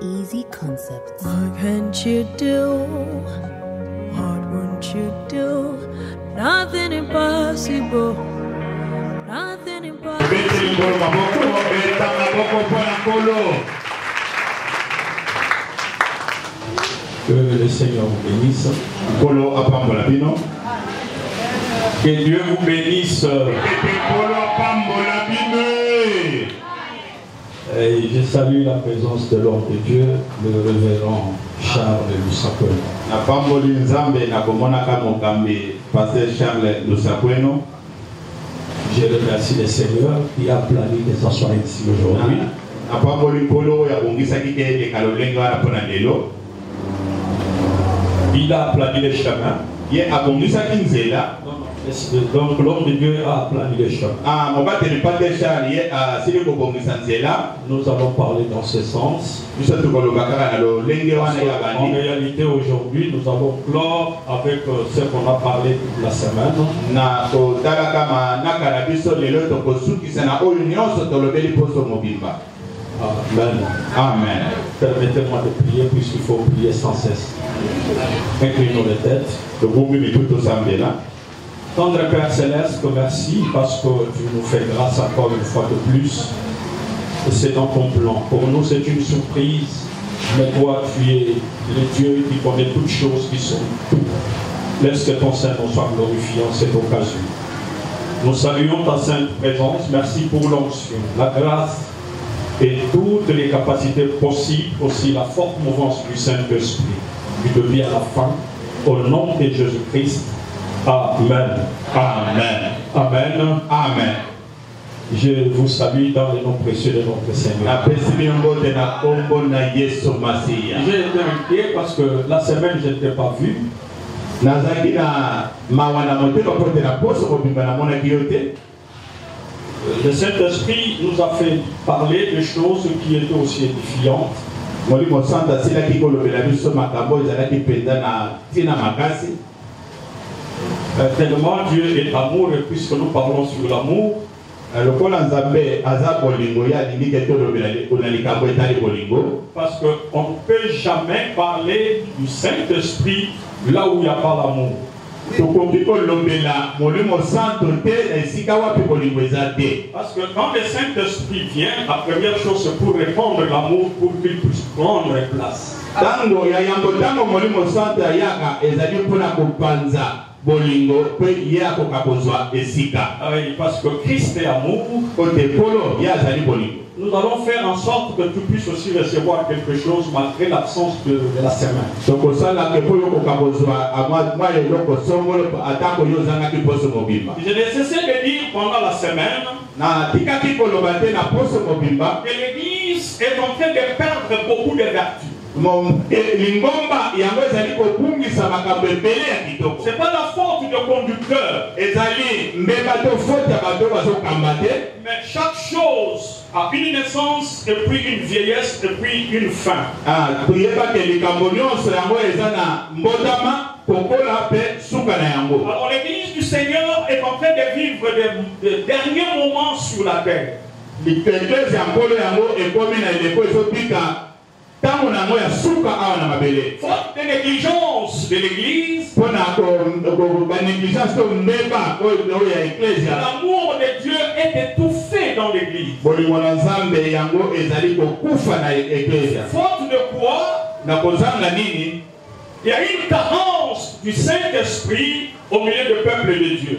Easy concepts. What can't you do? What won't you do? Nothing impossible. Nothing impossible. Que le Seigneur vous bénisse. Que Dieu vous bénisse. Et je salue la présence de l'homme de Dieu, le révérend Charles Lussakweno. Je remercie le Seigneur qui a plané de s'asseoir ici aujourd'hui. Il a plané le chemin. Donc l'homme de Dieu a plané le chemin. Nous allons parler dans ce sens. En réalité aujourd'hui nous allons clore avec ce qu'on a parlé toute la semaine. Amen. Amen. Permettez-moi de prier puisqu'il faut prier sans cesse. Inclinons les têtes. Tendre Père Céleste, merci parce que tu nous fais grâce encore une fois de plus. C'est dans ton plan. Pour nous, c'est une surprise. Mais toi, tu es le Dieu qui connaît toutes choses qui sont tout. Laisse que ton Saint-Nom soit glorifié en cette occasion. Nous saluons ta sainte présence. Merci pour l'onction, la grâce et toutes les capacités possibles, aussi la forte mouvance du Saint-Esprit, du début à la fin, au nom de Jésus-Christ. Amen. Amen. Amen. Amen. Je vous salue dans le nom précieux de notre Seigneur. J'ai été inquiet parce que la semaine, je ne t'ai pas vu. Le Saint-Esprit nous a fait parler de choses qui étaient aussi édifiantes. Tellement Dieu est amour, et puisque nous parlons sur l'amour, parce qu'on ne peut jamais parler du Saint-Esprit là où il n'y a pas l'amour. Parce que quand le Saint-Esprit vient, la première chose c'est pour répandre l'amour pour qu'il puisse prendre place. Oui, parce que Christ est amour. Nous allons faire en sorte que tu puisses aussi recevoir quelque chose malgré l'absence de la semaine. Je n'ai cessé de dire pendant la semaine que l'Église est en train de perdre beaucoup de vertus. C'est pas la faute du conducteur. Mais chaque chose a une naissance et puis une vieillesse et puis une fin. Alors l'église du Seigneur est en train de vivre des derniers moments sur la terre. Faute de négligence de l'église, l'amour de Dieu est étouffé dans l'église. Faute de quoi? Il y a une carence du Saint-Esprit au milieu du peuple de Dieu.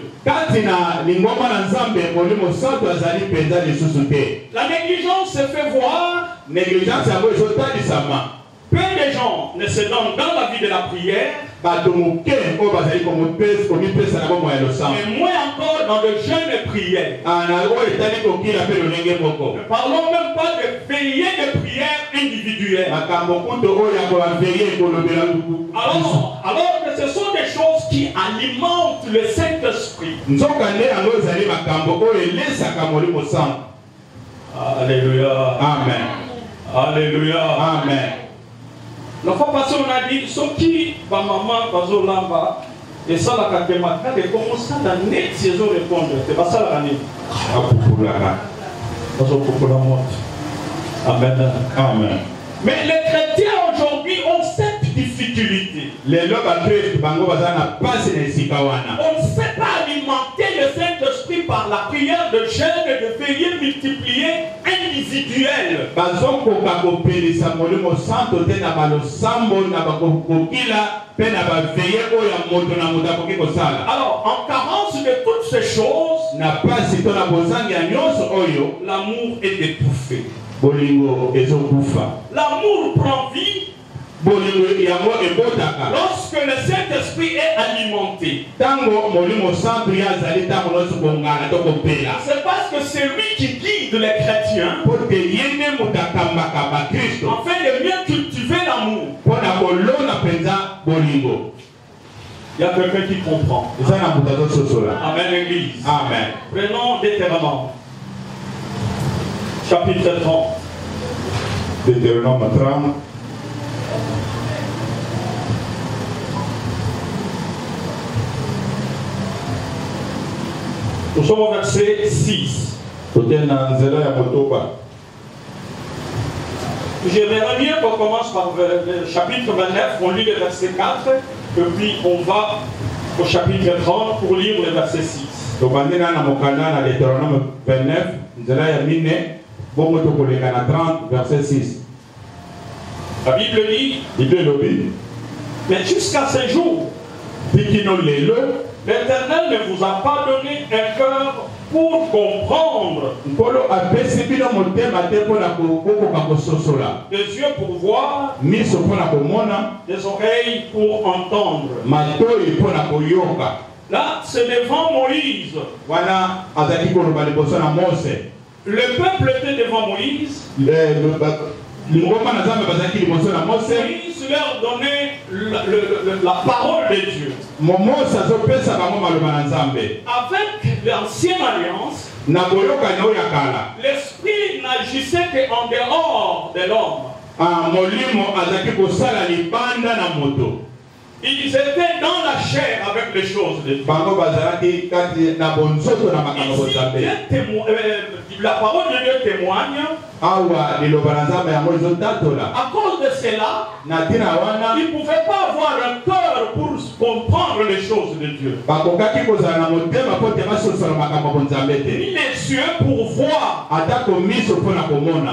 La négligence se fait voir. Peu de gens ne se donnent dans la vie de la prière, mais moins encore dans le jeûne de prière. Ne parlons même pas de veillée de prière individuelle. Alors que ce sont des choses qui alimentent le Saint-Esprit. Alléluia. Amen. Alléluia. Amen. La fois passée, on a dit ce qui va maman bazolamba et ça la kakema quand de commencer à net saison répondre c'est pas ça la année. Amen. Amen. Mais les chrétiens aujourd'hui ont cette difficulté. On ne sait pas alimenter le Saint-Esprit par la prière de jeûne et de veiller multiplier individuel. Alors, en carence de toutes ces choses, l'amour est étouffé. L'amour prend vie lorsque le Saint-Esprit est alimenté. C'est parce que c'est lui qui guide les chrétiens afin de mieux cultiver l'amour. Il y a quelqu'un qui comprend. Amen, l'église. Amen. Prenons Deutéronome, chapitre 30. Deutéronome 30. Nous sommes au verset 6. J'aimerais bien qu'on commence par le chapitre 29, on lit le verset 4, et puis on va au chapitre 30 pour lire le verset 6. Deutéronome 29, 30, verset 6. La Bible dit, mais jusqu'à ce jour, l'Éternel ne vous a pas donné un cœur pour comprendre, des yeux pour voir, des oreilles pour entendre. Là, c'est devant Moïse. Le peuple était devant Moïse. Moïse leur donnait la parole de Dieu. Avec l'ancienne alliance, l'esprit n'agissait qu'en dehors de l'homme. Ils étaient dans la chair avec les choses de Dieu. Ici, la parole de Dieu témoigne. À cause de cela, ils ne pouvaient pas avoir un cœur pour comprendre les choses de Dieu. Ni les yeux pour voir,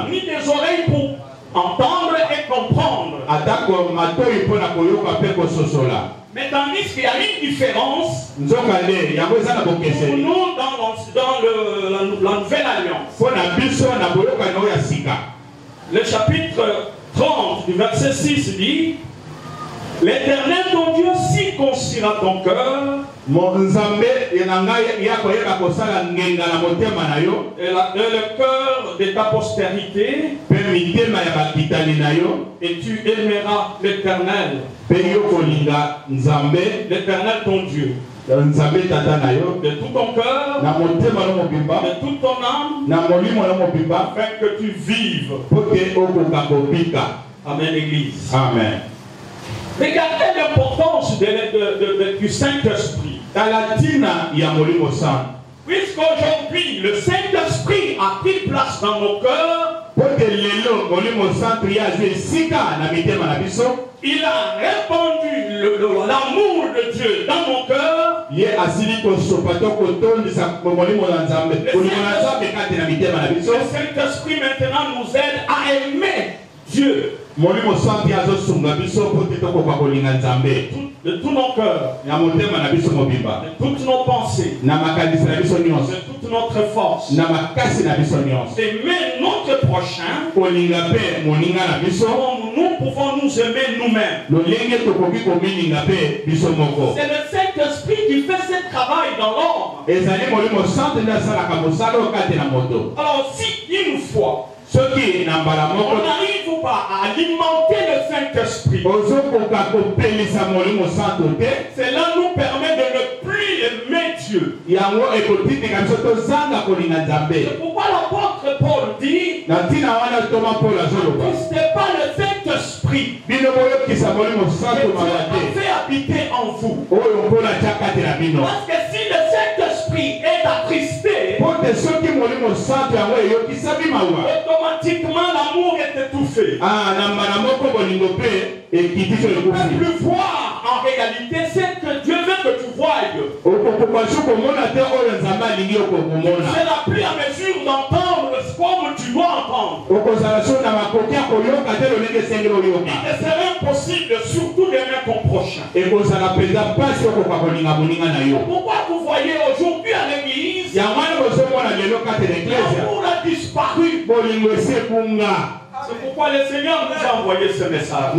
ni les oreilles pour entendre et comprendre. Mais tandis qu'il y a une différence pour nous dans la nouvelle alliance. Le chapitre 30 du verset 6 dit: l'Éternel ton Dieu circoncira ton cœur et le cœur de ta postérité, et tu aimeras l'Éternel, l'Éternel ton Dieu, de tout ton cœur, de toute ton âme, afin que tu vives. Amen, l'église. Amen. Regardez l'importance du Saint-Esprit. Puisqu'aujourd'hui le Saint-Esprit a pris place dans nos cœurs, il a répandu l'amour de Dieu dans mon cœur. Le Saint-Esprit maintenant nous aide à aimer Dieu de tout nos cœurs, de toutes nos pensées, de toute notre force. Aimer notre prochain comme nous pouvons nous aimer nous-mêmes. C'est le Saint-Esprit qui fait ce travail dans l'homme. Alors si une fois on n'arrive pas à alimenter le Saint-Esprit, cela nous permet de ne plus aimer Dieu. C'est pourquoi l'apôtre Paul dit: n'attristez pas le Saint-Esprit que Dieu a fait habiter en vous. Parce que si le Saint-Esprit est attristé, automatiquement l'amour est étouffé. On ne peut plus voir en réalité ce que Dieu veut que tu voies. Tu n'as plus à mesure d'entendre comme tu dois entendre. Il te serait impossible surtout d'aimer ton prochain. Pourquoi vous voyez aujourd'hui à l'église, l'amour a disparu. C'est pourquoi le Seigneur nous a envoyé ce message. Que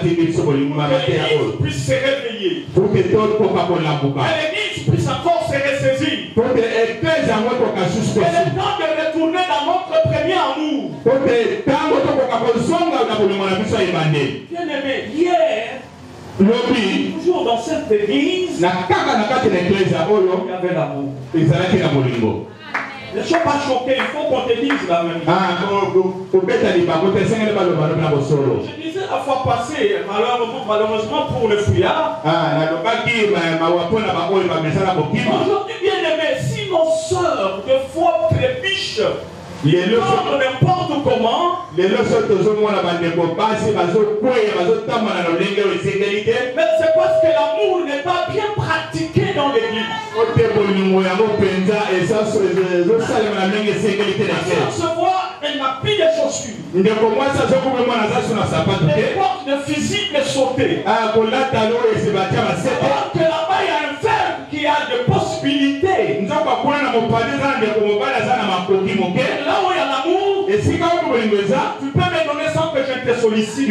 l'église puisse se réveiller. Que l'église puisse encore se ressaisir. C'est le temps de retourner dans notre premier amour. Bien aimé, hier, toujours dans cette église, il y avait l'amour. Ne sois pas choqué, il faut qu'on te dise la même chose. Je disais la fois passée, malheureusement pour le fouillard, aujourd'hui bien aimé, si nos sœurs de foi trépichent, n'importe comment, mais c'est parce que l'amour n'est pas bien pratiqué dans l'église. Elle se voit, elle n'a plus de chaussures. Les portes de physique sautées. Alors que là-bas il y a un verbe qui a des possibilités. Là où il y a l'amour, tu peux me donner sans que je te sollicite.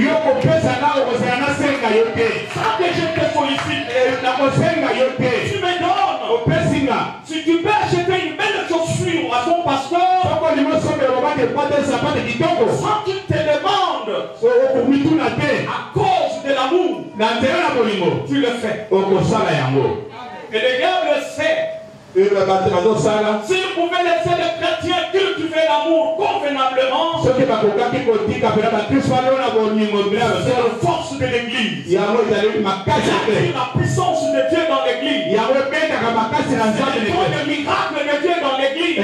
Sans que je te sollicite. Tu me donnes. Si tu peux acheter une belle chaussure à ton pasteur, sans qu'il te demande, à cause de l'amour, tu le fais. Et le diable sait. Si vous pouvez laisser les chrétiens cultiver l'amour convenablement, c'est la force de l'église. Il y a la puissance de Dieu dans l'église. Il y a le miracle de Dieu dans l'église.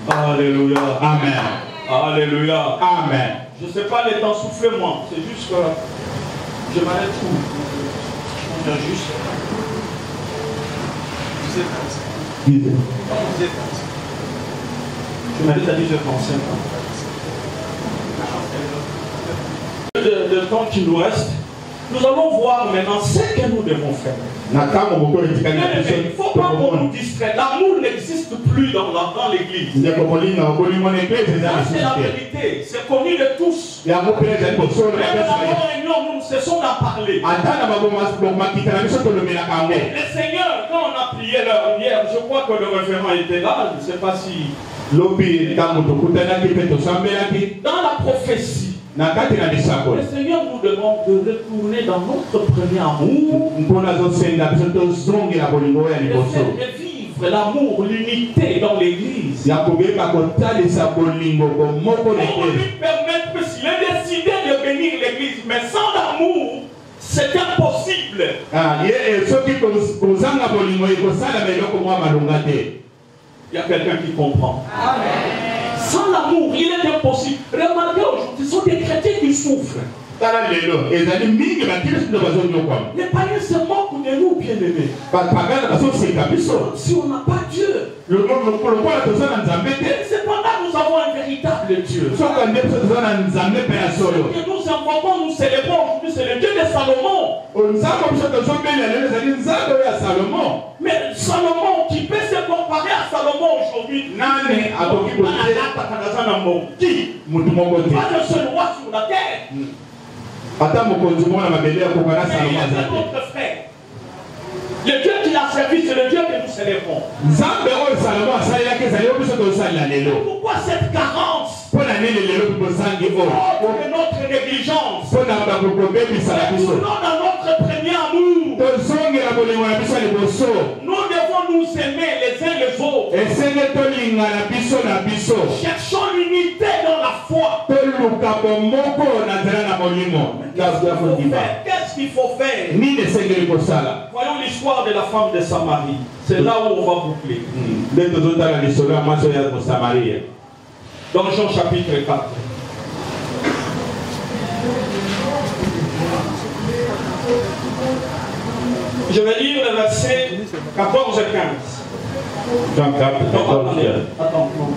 Alléluia. Amen. Alléluia. Amen. Je ne sais pas les temps, soufflez-moi. C'est juste que je m'arrête tout. Juste. Je m'arrête à 10h35. Le temps qui nous reste, nous allons voir maintenant ce que nous devons faire. Il ne faut pas qu'on nous distraie. L'amour n'existe plus dans l'église. C'est la vérité. C'est connu de tous. Même dans la réunion, nous ne cessons d'en parler. Le Seigneur, quand on a prié hier, je crois que le référent était là. Je ne sais pas si. Dans la prophétie, le Seigneur nous demande de retourner dans notre premier amour, de vivre l'amour, l'unité dans l'église. Et on lui permettre, s'il est décidé de venir à l'église, mais sans l'amour, c'est impossible. Il y a quelqu'un qui comprend. Amen. Sans l'amour, il est impossible. Remarquez aujourd'hui, ce sont des chrétiens qui souffrent. Les païens se moquent de nous, bien-aimés. Si on n'a pas Dieu. Cependant, nous avons un véritable Dieu. Et nous invoquons, nous célébrons aujourd'hui, c'est le Dieu de Salomon. Mais Salomon, qui peut se comparer à Salomon aujourd'hui, pas un seul roi sur la terre. Mais il y a notre frère. Le Dieu qui l'a servi, c'est le Dieu que nous célébrons. Pourquoi cette carence? De notre négligence. Retournons dans notre premier amour. Nous devons nous aimer les uns les autres. Cherchons l'unité dans la foi. Qu'est-ce qu'il faut faire. Ni de sengeli kosala. Voyons l'histoire de la femme de Samarie. C'est là où on va boucler. Nde tozotala lisolo ya mwasi oyo ya Mosamaria. Dans Jean chapitre 4. Je vais lire les versets 14 et 15. Jean 4, 14. Attends, non.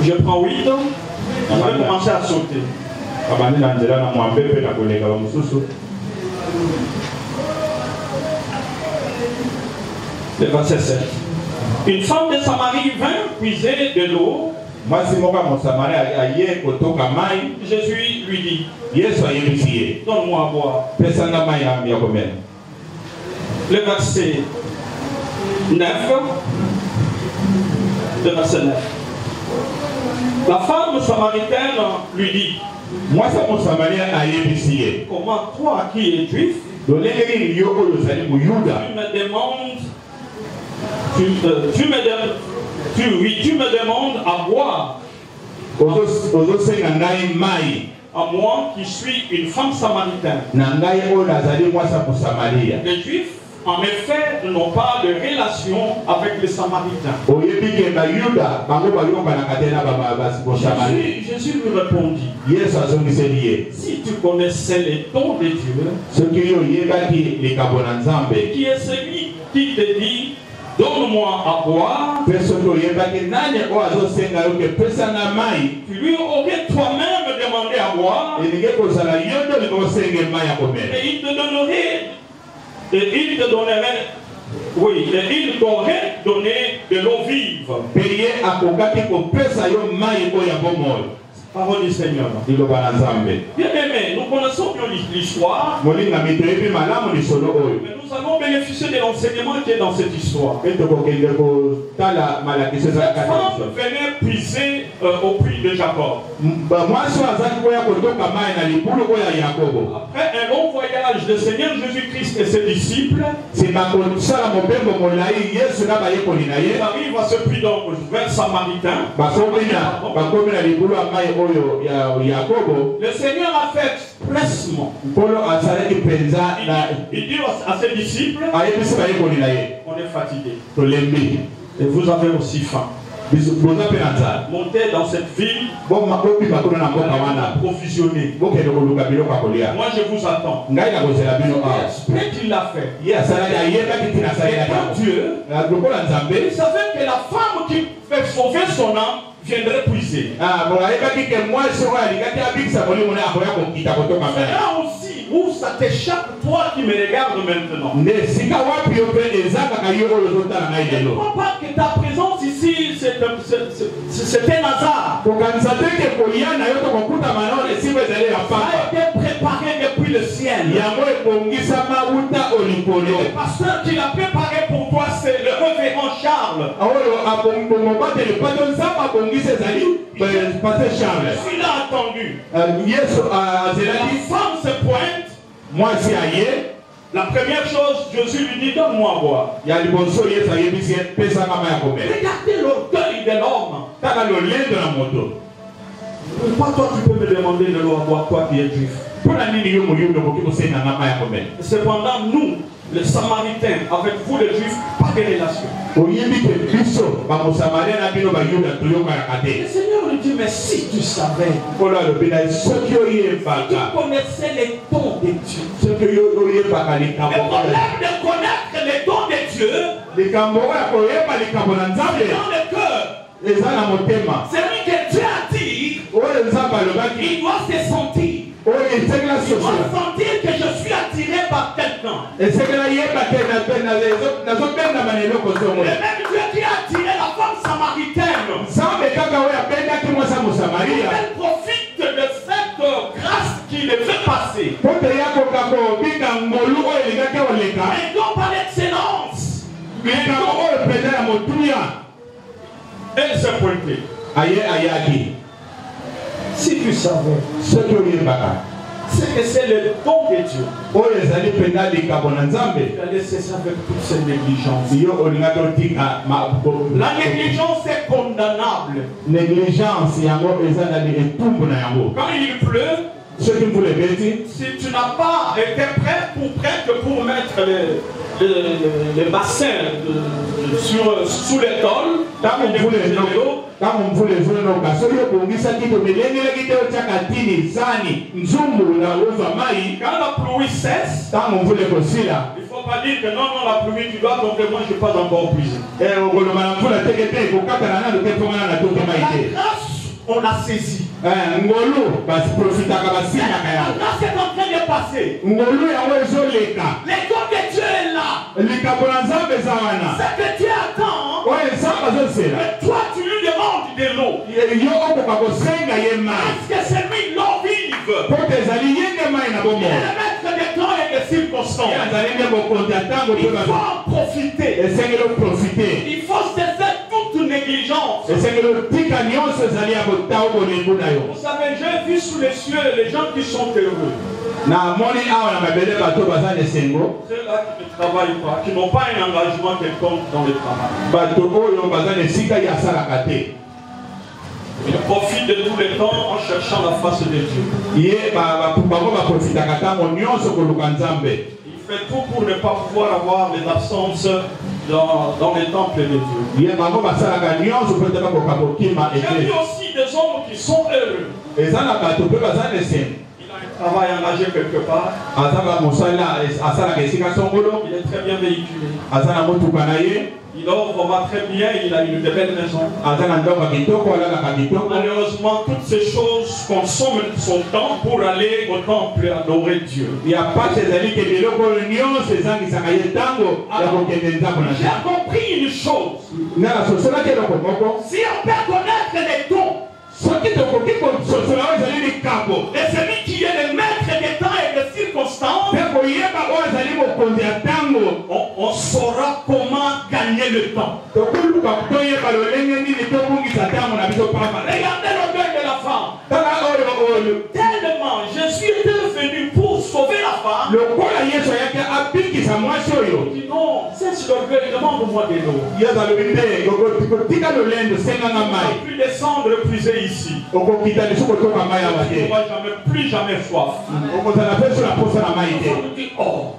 Je prends 8 ans, je vais commencer à sauter. Le verset 7. Une femme de Samarie vint puiser de l'eau. Jésus lui dit, donne-moi à boire. Le verset 9. Le verset 9. La femme samaritaine lui dit, comment toi qui es juif, tu me demandes à boire, à moi qui suis une femme samaritaine. Les Juifs, en effet, n'ont pas de relation avec les Samaritains. Jésus lui répondit, si tu connaissais les dons de Dieu, qui est celui qui te dit, donne-moi à boire, tu lui aurais toi-même demandé à boire, et il te donnerait, il t'aurait donné de l'eau vive. Parole du Seigneur. Bien aimé, nous connaissons bien l'histoire. Mais nous allons bénéficier de l'enseignement qui est dans cette histoire. Cette femme venait puiser au puits de Jacob. Après un long voyage, le Seigneur Jésus-Christ et ses disciples arrivent à ce puits donc vers Samaritain. Le Seigneur a fait expressement. Il dit à ses disciples, on est fatigué. Et vous avez aussi faim. Montez dans cette ville, provisionner. Moi je vous attends. Exprès qu'il l'a fait. Et quand Dieu, il savait que la femme qui fait sauver son âme viendrait puiser. Là aussi où ça t'échappe, toi qui me regardes maintenant. Ne crois pas que ta présence ici c'est un hasard. Ça a été préparé depuis le ciel. Le pasteur qui l'a préparé pour toi, c'est le révérend Charles. Je suis là attendu. La femme se pointe. Moi, c'est aïe. La première chose, Jésus lui dit, donne-moi à boire. Regardez l'orgueil de l'homme. Pourquoi toi tu peux me demander de l'eau à boire, toi qui es juif? Cependant, nous, les Samaritains, avec vous les Juifs, pas de relation. Le Seigneur lui dit, mais si tu savais, si tu connaissais les dons de Dieu. Le problème de connaître les dons de Dieu, c'est dans le cœur. C'est lui que Dieu a dit, il doit se sentir. Il doit sentir que je suis attiré par quelqu'un. Le même Dieu qui a attiré la femme samaritaine, elle profite de cette grâce qui le fait passer. Et donc par excellence, elle s'est pointée. Si tu savais c'est que c'est le don de Dieu. oyo ezali mpenza likambo na Tu Nzambe as laissé ça avec toute cette négligence. yo olinga totika La négligence est condamnable. négligence yango eza na etumbu na yango Quand il pleut, soki mvula ebeti si tu n'as pas été prête pour mettre les bassins sous les tôles, ntango mvula ezolonoka soki okobongisaki to melengelaki te otiaka tini sani nzumbu na ozwa mai quand la pluie cesse, ntango mvula ekosila il ne faut pas dire que non, la pluie, tu dois tomber, moi je ne suis pas encore puisé. okoloba na mvula teke te ekokatana nano te mpongana na toke mai La te grâce, on l'a saisi. ngolu baprofitaka basinyaka La yango grâce est en train de passer. ngolu yango ezoleka Les dons de Dieu est là. likambo na Nzambe eza wana Ce que Dieu attend, oyo Nzambe azosela mais toi tu lui demandes de l'eau. yo okoka kosenga ye mai Est-ce que c'est lui l'eau vive? po te ezali ye nde mai na Il bomoi est le maître des temps et des circonstances. azali nde mokonzi ya ntango Il mpe faut en profiter. esengeli oprofite Il faut cesser toute négligence. esengeli otika nyonso ezali ya kotao bolembu na yo Vous savez, j'ai vu sous les cieux les gens qui sont heureux. namoni awa na mabele bato baza na esengo Ceux-là qui ne travaillent pas, qui n'ont pas un engagement quelconque dans le travail. bato oyo baza na esika ya asalaka te Ils profitent de tous les temps en cherchant la face de Dieu. ye bango baprofitaka ntango nyonso koluka Nzambe Il fait tout pour ne pas pouvoir avoir les absences dans les temples de Dieu. ye bango basalaka nyonso mpo te bakoka kokima J'ai vu ete aussi des hommes qui sont heureux. eza na bato mpe baza na esengo Il a un travail engagé quelque part. azaka mosala asalaka esika songolo Il est très bien véhiculé. aza na motuka na ye Il œuvre très bien. Il a une belle maison. aza na ndako ya kitoko alalaka kitoko Malheureusement, toutes ces choses consomment son temps pour aller au temple adorer Dieu. ya pasi ezali ke biloko oyo nyonso ezangisaka ye ntango ya kokende nzambo na J'ai Nzambe compris une chose. nala sosolaki eloko moko Si on peut connaître les dons soki tokoki kososola oyo ezali likambo de celui qui est le maître des temps et des circonstances, mpe koyeba oyo ezali mokonzi ya ntango on saura comment gagner le temps. tokoluka toyeba lolenge nini tobungisa ntango na biso pamba Regardez l'orgueil de la femme. tala oyo Tellement Jésus était venu pour sauver la femme. lokola yesu ayaki abikisa mwasi oyo Il dit non, c'est l'orgueil, demande-moi de l'eau. yesu alobi te kotika lolendo senganga On mai ne plus descendre puiser ici. okokita lisusu kotoka mai awa Tu te n'auras plus jamais soif. okozala mpe so na posa na mai te On nous dit oh,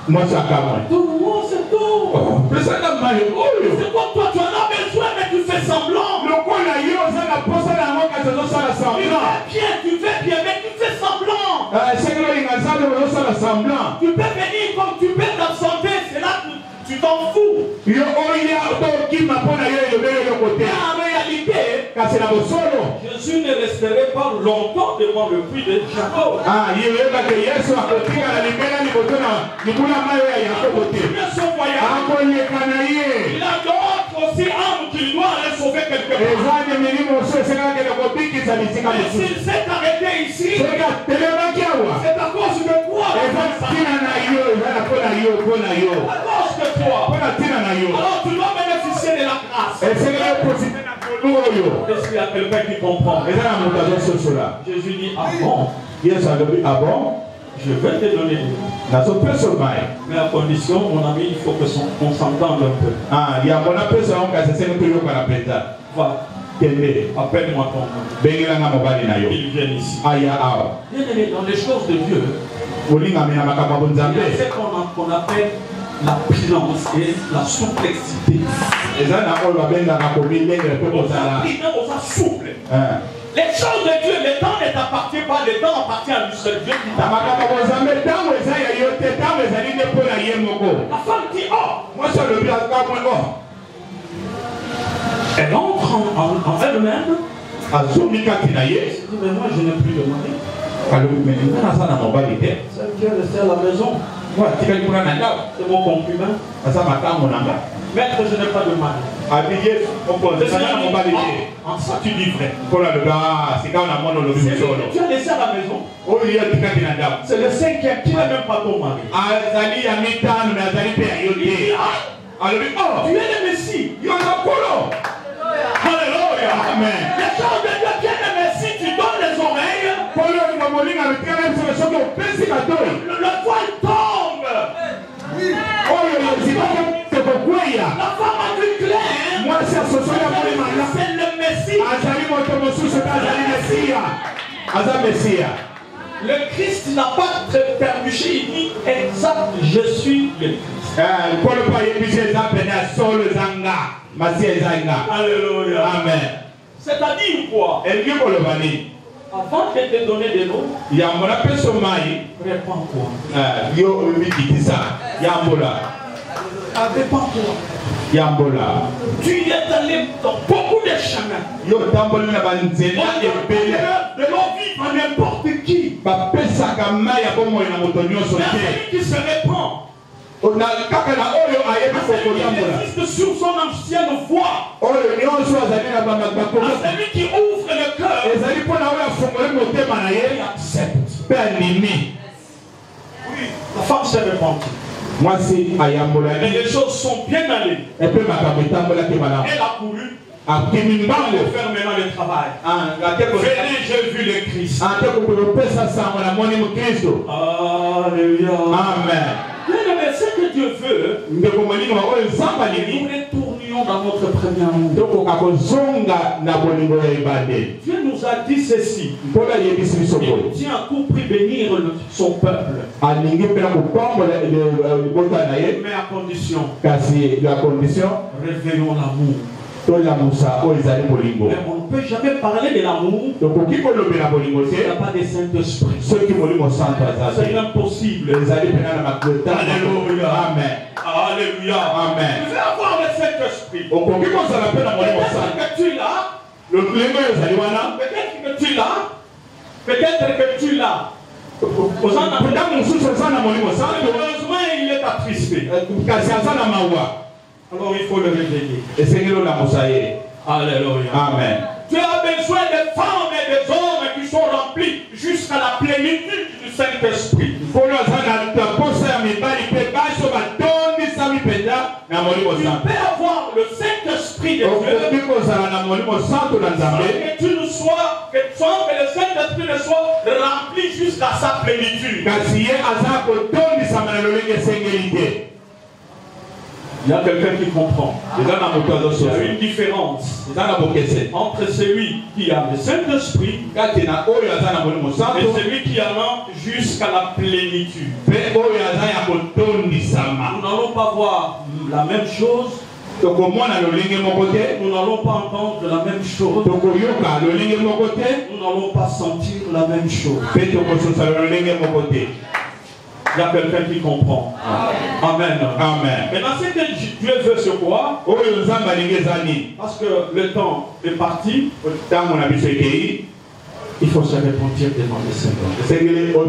mwasi akamwa donne-moi cette eau. pesanga mai oyo C'est quoi toi, tu en as besoin mais tu fais semblant. lokola ye oza na posa na yango kasi ozosala semblant Tu fais bien mais tu fais semblant. esengeli olinga nzambe ozosala semblant Tu peux venir comme tu peux t'absenter, c'est là que tu t'en fous. yo oya tokima mpo na yo elobeli eloko te Mais en réalité, kasi na bosolo Jésus ne resterait pas longtemps devant le puits de Jacob. ye oyebake yesu akotikala libela liboso na libula mai oyo ya yakobo te Il a son voyage. akoleka na ye Il a d'autres aussi âmes qu'il doit aller sauver quelque part. eza demeli mosu esengaka kende kobikisa bisika Mais mosusu s'il s'est arrêté ici, soki atelemaki awa c'est à cause de quoi? eza ntina na yo eza na mpo na yo mpo na yo À cause de toi. mpo na ntina na yo Alors tu dois bénéficier de la grâce. esengeli oprofite na kolu oyo Est-ce qu'il y a quelqu'un qui comprend? eza na moto azososola Jésus dit, ah bon, yesu alobi abo je vais te donner. nazopesa mai Mais à condition, mon ami, il faut qu'on s'entende un peu. yango napesa yango kasi esengeli toyokana mpenza Va, kende appelle-moi ton nom. bengelanga mobali na yo Ils viennent ici. aya awa Bien aimé, dans les choses de Dieu, olingami na makambo ya il y bonzambe a ce qu'on appelle la prudence et la souplexité. eza na oyo babengaka komilengela mpe On kozala s'apprend, on s'assouple. Les choses de Dieu, le temps ne t'appartient pas, le temps appartient à lui seul. Dieu qui na t'appartient. makambo ya bonzambe ntango eza ya yo te ntango ezali nde mpo na ye moko La femme dit, oh, mwasi alobi akamwe elle entre en elle-même. azongi kati na ye Elle dit, mais moi je n'ai plus de mari. alobi me nga naza na mobali te Celle qui est restée à la maison, ngo atikali kuna na ndako c'est mon concubin. aza makambo na nga Maître, je n'ai pas de mari. abi yesu mokonzi Le naza na Seigneur dit, mobali te oh, en ça tu dis vrai. mpona alobi sika na mona olobi C'est lui mosolo que tu as laissé à la maison. oyo ye atikaki na ndako C'est le cinquième qui n'est même pas ton mari. azali ya mitano me azali mpe ya yo Il dit, te ah, alobi tu es le Messie. yo na kolo Alléluia. amen Les choses de Dieu, bien aimé, si tu donnes les oreilles, kolo olinga molinga mitikala biso Le voile tombe. La femme a vu clair. C'est le Messie. Le Christ n'a pas trébuché, il dit exact, je suis le Christ. Alléluia. Amen. C'est-à-dire quoi? Avant de te donner des noms, réponds quoi? Tu es allé dans beaucoup de chemins. De l'eau vive à n'importe qui. Mais celui qui se répand, il existe sur son ancienne voie. Celui qui ouvre le cœur, il accepte. Oui, la femme s'est répandue. Et les choses sont bien allées. Elle a couru. Elle faire maintenant le travail. Venez, j'ai vu le Christ. Alléluia. Amen. Mais ce que Dieu veut, nous retournions dans notre premier amour. Dieu nous a dit ceci. Il tient à tout prix bénir son peuple. Mais à condition. Réveillons l'amour. Mais on ne peut jamais parler de l'amour. Il n'y a pas de Saint-Esprit. C'est impossible. Alléluia. Amen. Alléluia. Amen. Tu veux avoir le Saint-Esprit. Peut-être que tu l'as. Peut-être que tu l'as. Peut-être que tu l'as. Heureusement, il est attristé. Alors il faut le réveiller. Alléluia. Amen. Tu as besoin de femmes et des hommes qui sont remplis jusqu'à la plénitude du Saint-Esprit. Tu peux avoir le Saint-Esprit de Dieu que tu ne sois, que le Saint-Esprit ne soit rempli jusqu'à sa plénitude. Il y a quelqu'un qui comprend. Il y a une différence entre celui qui a le Saint-Esprit et celui qui en a jusqu'à la plénitude. Nous n'allons pas voir la même chose. Nous n'allons pas entendre la même chose. Nous n'allons pas sentir la même chose. Il y a quelqu'un qui comprend. Amen. Amen. Maintenant, ce que Dieu veut, c'est quoi? Parce que le temps est parti. Il faut se repentir devant le Seigneur. Le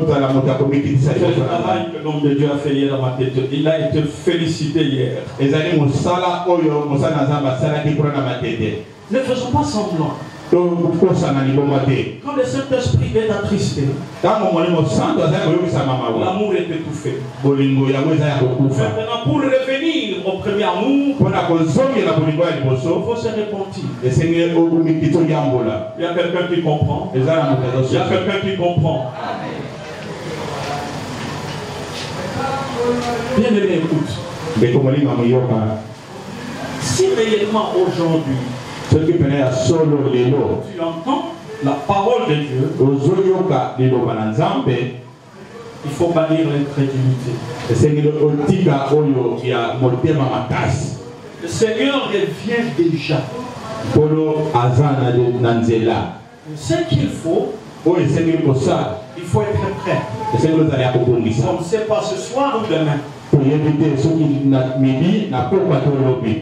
travail que l'homme de Dieu a fait hier dans ma tête, il a été félicité hier. Ne faisons pas semblant. Quand le Saint-Esprit est attristé, l'amour est étouffé. Maintenant, pour revenir au premier amour, il faut se repentir. Il y a quelqu'un qui comprend. Il y a quelqu'un qui comprend. Bien aimé, écoute. Si réellement aujourd'hui, tu entends la parole de Dieu, il faut bannir l'incrédulité. Le Seigneur revient déjà. Ce qu'il faut, il faut être prêt. On ne sait pas ce soir ou demain.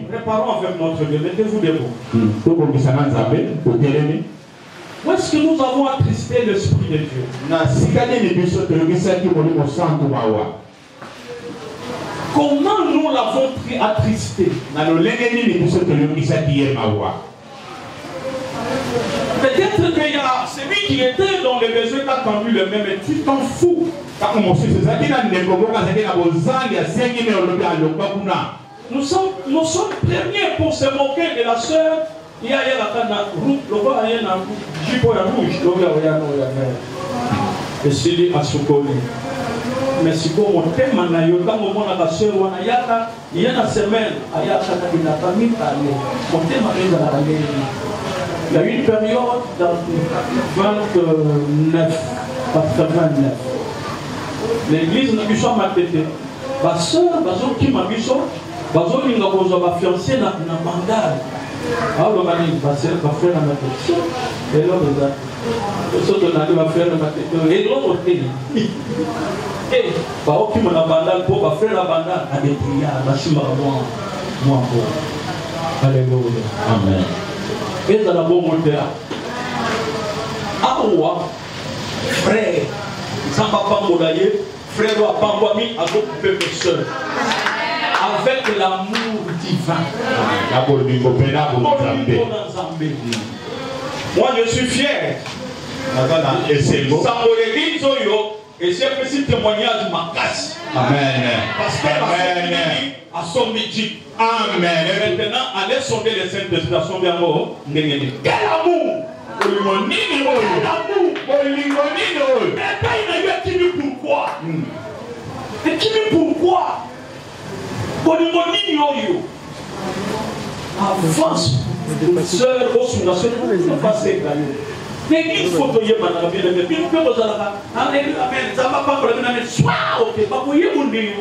Préparons avec notre Dieu. Mettez-vous debout. Où est-ce que nous avons attristé l'Esprit de Dieu? Comment nous l'avons attristé? Peut-être qu'il y a celui qui était dans les besoins qui a tendu le même, et tu t'en fous. Nous sommes premiers pour se moquer de la sœur. Il y a la route, le roi a rouge. esili asukoli. Mais si vous montez manayo, quand vous montrez la sœur ou il y a une semaine, il y a la famille parler. Montez manayo dans la guerre. Il y a une période dans 29, 89. L'église n'a plus soit maltraitée. Ma sœur, qui m'a mis ça, il a fiancé dans la bandade. Alors, on a dit, ma sœur va faire la matrice. Et là, on va faire la matrice. Et l'autre, et bah qui m'a bandade pour faire la bandade à des prières, à la moi alléluia. Amen. Et dans la bonne montée. Awa, frère, ça va pas m'oublier, frère doit pas m'oublier à votre peuple seul. Avec l'amour divin. Moi je suis fier. Et c'est beau. Et c'est un petit témoignage ma casse. Amen. Parce que à son midi. Amen. Maintenant, allez sonder les saints de la somme d'amour. Quel amour! Quel amour! Mais pas il a pourquoi? Et qui dit pourquoi? Avance, sœur, au sous-la sœur, ne pas s'égaler. Mais il faut que tu aies mal bien, mais il faut que tu aies mal. Amen. Ça va pas prendre un soir, ok, pas pour y aller.